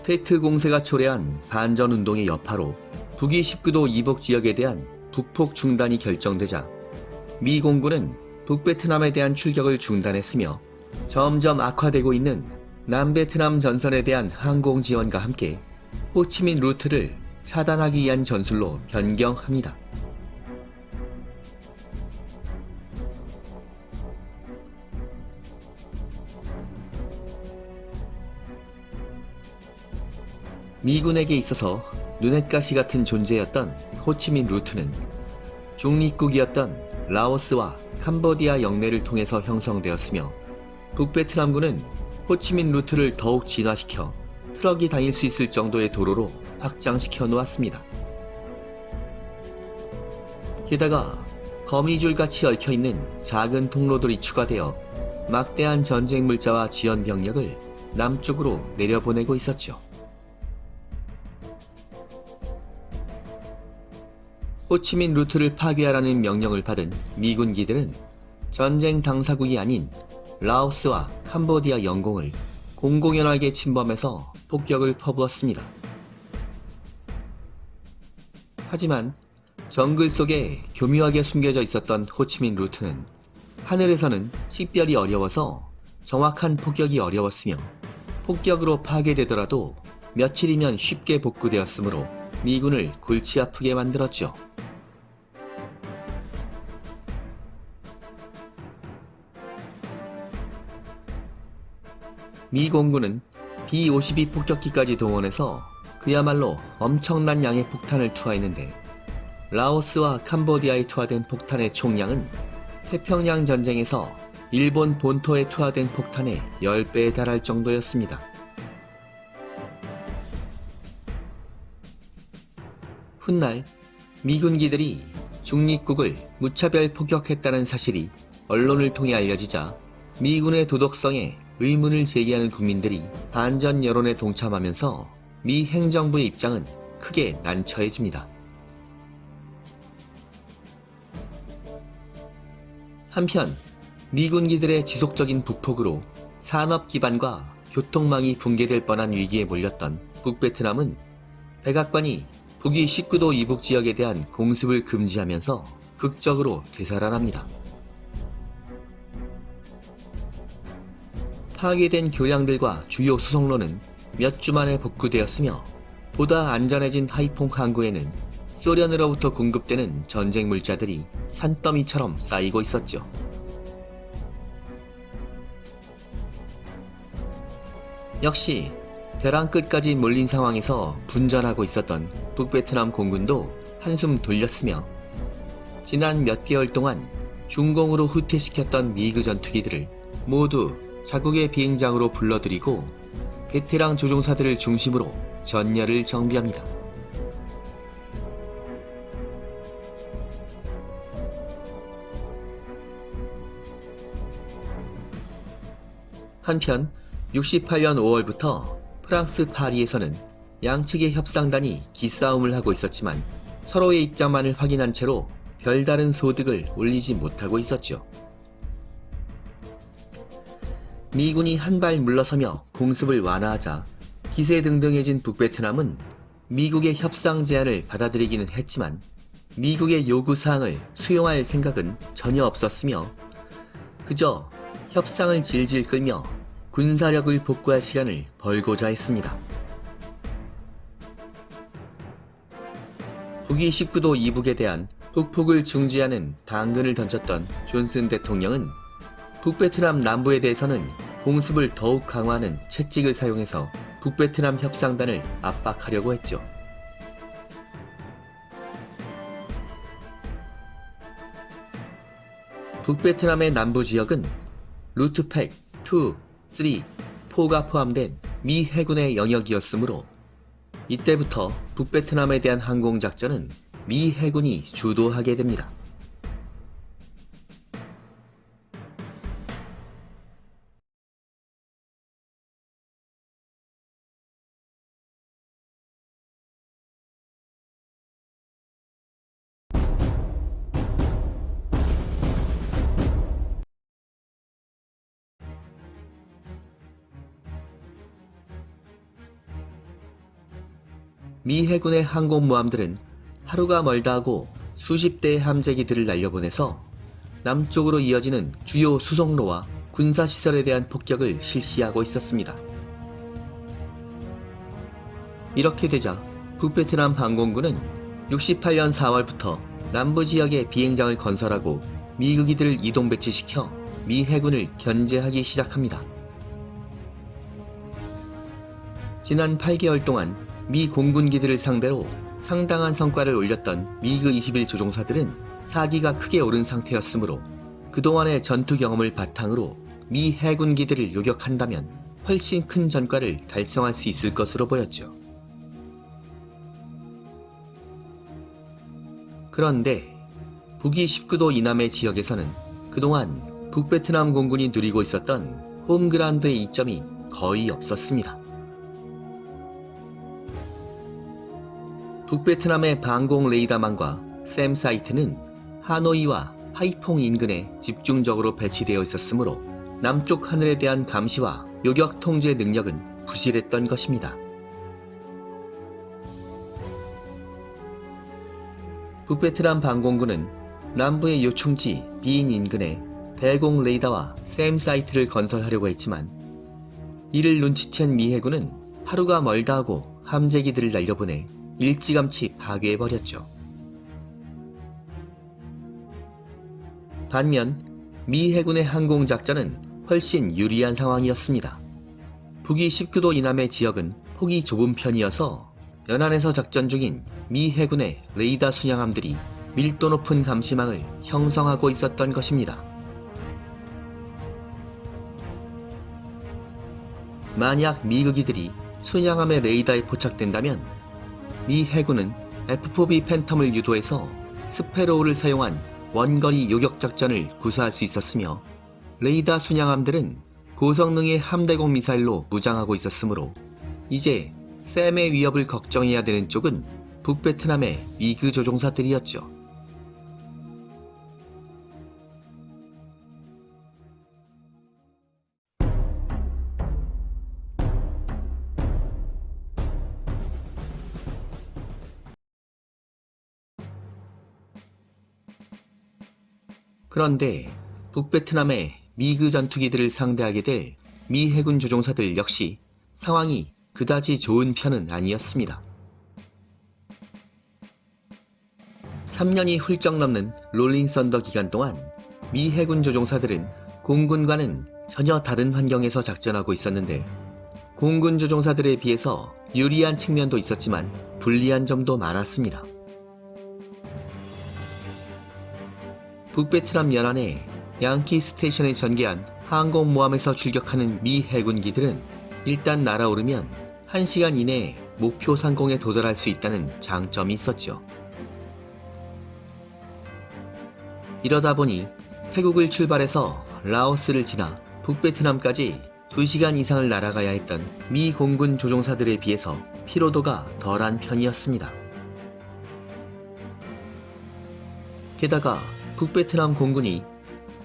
테트 공세가 초래한 반전운동의 여파로 북위 19도 이북 지역에 대한 북폭 중단이 결정되자 미 공군은 북베트남에 대한 출격을 중단했으며 점점 악화되고 있는 남베트남 전선에 대한 항공 지원과 함께 호치민 루트를 차단하기 위한 전술로 변경합니다. 미군에게 있어서 눈엣가시 같은 존재였던 호치민 루트는 중립국이었던 라오스와 캄보디아 영내를 통해서 형성되었으며 북베트남군은 호치민 루트를 더욱 진화시켜 트럭이 다닐 수 있을 정도의 도로로 확장시켜 놓았습니다. 게다가 거미줄같이 얽혀있는 작은 통로들이 추가되어 막대한 전쟁 물자와 지원 병력을 남쪽으로 내려보내고 있었죠. 호치민 루트를 파괴하라는 명령을 받은 미군기들은 전쟁 당사국이 아닌 라오스와 캄보디아 영공을 공공연하게 침범해서 폭격을 퍼부었습니다. 하지만 정글 속에 교묘하게 숨겨져 있었던 호치민 루트는 하늘에서는 식별이 어려워서 정확한 폭격이 어려웠으며 폭격으로 파괴되더라도 며칠이면 쉽게 복구되었으므로 미군을 골치 아프게 만들었죠. 미 공군은 B-52 폭격기까지 동원해서 그야말로 엄청난 양의 폭탄을 투하했는데 라오스와 캄보디아에 투하된 폭탄의 총량은 태평양 전쟁에서 일본 본토에 투하된 폭탄의 10배에 달할 정도였습니다. 훗날 미군기들이 중립국을 무차별 폭격했다는 사실이 언론을 통해 알려지자 미군의 도덕성에 의문을 제기하는 국민들이 반전 여론에 동참하면서 미 행정부의 입장은 크게 난처해집니다. 한편 미군기들의 지속적인 북폭으로 산업 기반과 교통망이 붕괴될 뻔한 위기에 몰렸던 북베트남은 백악관이 북위 19도 이북 지역에 대한 공습을 금지하면서 극적으로 되살아납니다. 파괴된 교량들과 주요 수송로는 몇 주 만에 복구되었으며 보다 안전해진 하이퐁 항구에는 소련으로부터 공급되는 전쟁 물자들이 산더미처럼 쌓이고 있었죠. 역시 벼랑 끝까지 몰린 상황에서 분전하고 있었던 북베트남 공군도 한숨 돌렸으며 지난 몇 개월 동안 중공으로 후퇴시켰던 미그 전투기들을 모두 자국의 비행장으로 불러들이고 베테랑 조종사들을 중심으로 전열을 정비합니다. 한편 68년 5월부터 프랑스 파리에서는 양측의 협상단이 기싸움을 하고 있었지만 서로의 입장만을 확인한 채로 별다른 소득을 올리지 못하고 있었죠. 미군이 한 발 물러서며 공습을 완화하자 기세등등해진 북베트남은 미국의 협상 제안을 받아들이기는 했지만 미국의 요구사항을 수용할 생각은 전혀 없었으며 그저 협상을 질질 끌며 군사력을 복구할 시간을 벌고자 했습니다. 북위 19도 이북에 대한 북폭을 중지하는 당근을 던졌던 존슨 대통령은 북베트남 남부에 대해서는 공습을 더욱 강화하는 채찍을 사용해서 북베트남 협상단을 압박하려고 했죠. 북베트남의 남부 지역은 루트팩 2, 3, 4가 포함된 미 해군의 영역이었으므로 이때부터 북베트남에 대한 항공작전은 미 해군이 주도하게 됩니다. 미 해군의 항공모함들은 하루가 멀다 하고 수십 대의 함재기들을 날려보내서 남쪽으로 이어지는 주요 수송로와 군사시설에 대한 폭격을 실시하고 있었습니다. 이렇게 되자 북베트남 항공군은 68년 4월부터 남부 지역에 비행장을 건설하고 미국기들을 이동 배치시켜 미 해군을 견제하기 시작합니다. 지난 8개월 동안 미 공군기들을 상대로 상당한 성과를 올렸던 미그 21 조종사들은 사기가 크게 오른 상태였으므로 그동안의 전투 경험을 바탕으로 미 해군기들을 요격한다면 훨씬 큰 전과를 달성할 수 있을 것으로 보였죠. 그런데 북위 19도 이남의 지역에서는 그동안 북베트남 공군이 누리고 있었던 홈그라운드의 이점이 거의 없었습니다. 북베트남의 방공 레이더망과 샘 사이트는 하노이와 하이퐁 인근에 집중적으로 배치되어 있었으므로 남쪽 하늘에 대한 감시와 요격 통제 능력은 부실했던 것입니다. 북베트남 방공군은 남부의 요충지 비인 인근에 대공 레이더와 샘 사이트를 건설하려고 했지만 이를 눈치챈 미 해군은 하루가 멀다 하고 함재기들을 날려보내 일찌감치 파괴해버렸죠. 반면 미 해군의 항공작전은 훨씬 유리한 상황이었습니다. 북위 19도 이남의 지역은 폭이 좁은 편이어서 연안에서 작전 중인 미 해군의 레이더 순양함들이 밀도 높은 감시망을 형성하고 있었던 것입니다. 만약 미국이들이 순양함의 레이더에 포착된다면 미 해군은 F-4B 팬텀을 유도해서 스페로우를 사용한 원거리 요격 작전을 구사할 수 있었으며 레이더 순양함들은 고성능의 함대공 미사일로 무장하고 있었으므로 이제 샘의 위협을 걱정해야 되는 쪽은 북베트남의 미그 조종사들이었죠. 그런데 북베트남의 미그 전투기들을 상대하게 될 미 해군 조종사들 역시 상황이 그다지 좋은 편은 아니었습니다. 3년이 훌쩍 넘는 롤링 썬더 기간 동안 미 해군 조종사들은 공군과는 전혀 다른 환경에서 작전하고 있었는데 공군 조종사들에 비해서 유리한 측면도 있었지만 불리한 점도 많았습니다. 북베트남 연안에 양키 스테이션에 전개한 항공모함에서 출격하는 미 해군기들은 일단 날아오르면 1시간 이내에 목표 상공에 도달할 수 있다는 장점이 있었죠. 이러다 보니 태국을 출발해서 라오스를 지나 북베트남까지 2시간 이상을 날아가야 했던 미 공군 조종사들에 비해서 피로도가 덜한 편이었습니다. 게다가 북베트남 공군이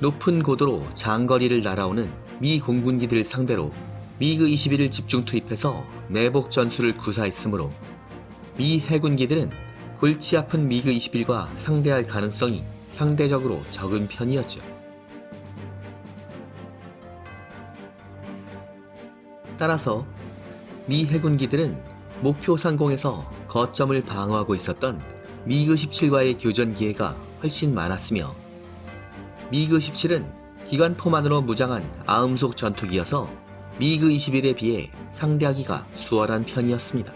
높은 고도로 장거리를 날아오는 미 공군기들 상대로 미그 21을 집중 투입해서 내복 전술을 구사했으므로 미 해군기들은 골치 아픈 미그 21과 상대할 가능성이 상대적으로 적은 편이었죠. 따라서 미 해군기들은 목표 상공에서 거점을 방어하고 있었던 미그 17과의 교전 기회가 훨씬 많았으며 미그 17은 기관포만으로 무장한 아음속 전투기여서 미그 21에 비해 상대하기가 수월한 편이었습니다.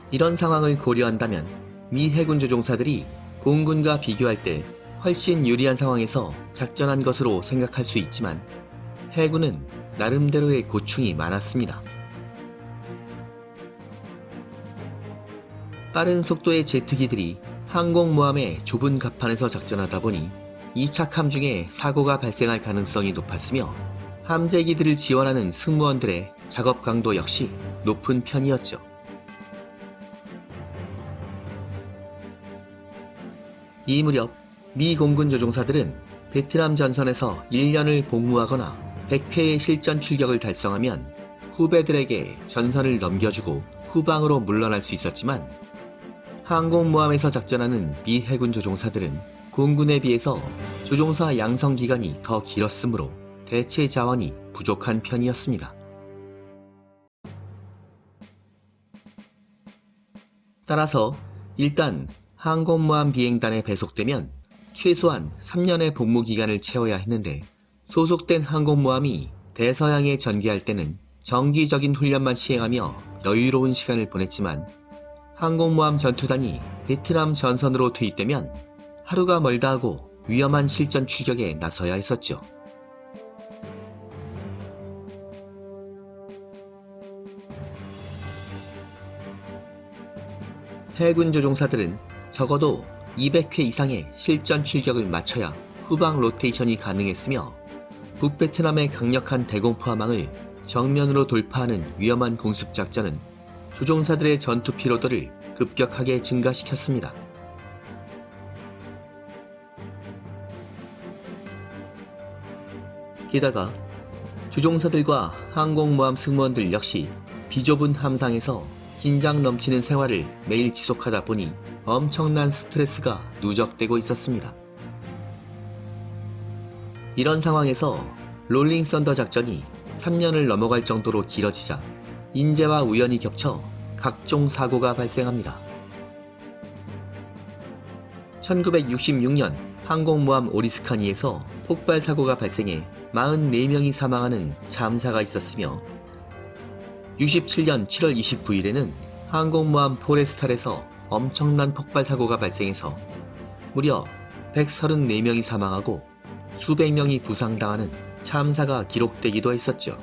이런 상황을 고려한다면 미 해군 조종사들이 공군과 비교할 때 훨씬 유리한 상황에서 작전한 것으로 생각할 수 있지만 해군은 나름대로의 고충이 많았습니다. 빠른 속도의 제트기들이 항공모함의 좁은 갑판에서 작전하다 보니 이착함 중에 사고가 발생할 가능성이 높았으며 함재기들을 지원하는 승무원들의 작업 강도 역시 높은 편이었죠. 이 무렵 미 공군 조종사들은 베트남 전선에서 1년을 복무하거나 100회의 실전 출격을 달성하면 후배들에게 전선을 넘겨주고 후방으로 물러날 수 있었지만 항공모함에서 작전하는 미 해군 조종사들은 공군에 비해서 조종사 양성 기간이 더 길었으므로 대체 자원이 부족한 편이었습니다. 따라서 일단 항공모함 비행단에 배속되면 최소한 3년의 복무 기간을 채워야 했는데 소속된 항공모함이 대서양에 전개할 때는 정기적인 훈련만 시행하며 여유로운 시간을 보냈지만 항공모함 전투단이 베트남 전선으로 투입되면 하루가 멀다 하고 위험한 실전 출격에 나서야 했었죠. 해군 조종사들은 적어도 200회 이상의 실전 출격을 마쳐야 후방 로테이션이 가능했으며 북베트남의 강력한 대공포함망을 정면으로 돌파하는 위험한 공습 작전은 조종사들의 전투 피로도를 급격하게 증가시켰습니다. 게다가 조종사들과 항공모함 승무원들 역시 비좁은 함상에서 긴장 넘치는 생활을 매일 지속하다 보니 엄청난 스트레스가 누적되고 있었습니다. 이런 상황에서 롤링 썬더 작전이 3년을 넘어갈 정도로 길어지자 인재와 우연이 겹쳐 각종 사고가 발생합니다. 1966년 항공모함 오리스카니에서 폭발 사고가 발생해 44명이 사망하는 참사가 있었으며 67년 7월 29일에는 항공모함 포레스탈에서 엄청난 폭발 사고가 발생해서 무려 134명이 사망하고 수백 명이 부상당하는 참사가 기록되기도 했었죠.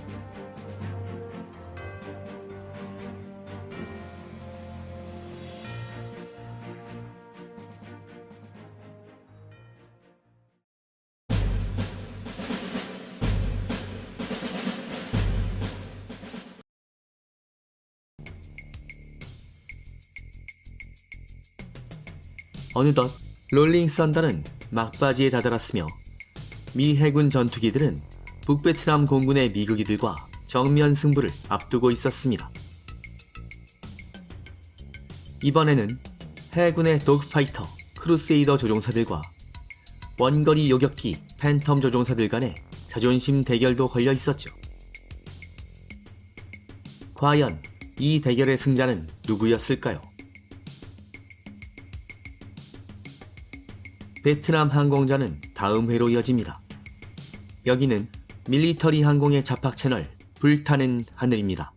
어느덧 롤링 썬더는 막바지에 다다랐으며 미 해군 전투기들은 북베트남 공군의 미국이들과 정면 승부를 앞두고 있었습니다. 이번에는 해군의 독파이터 크루세이더 조종사들과 원거리 요격기 팬텀 조종사들 간의 자존심 대결도 걸려 있었죠. 과연 이 대결의 승자는 누구였을까요? 베트남 항공전은 다음 회로 이어집니다. 여기는 밀리터리 항공의 잡학 채널 불타는 하늘입니다.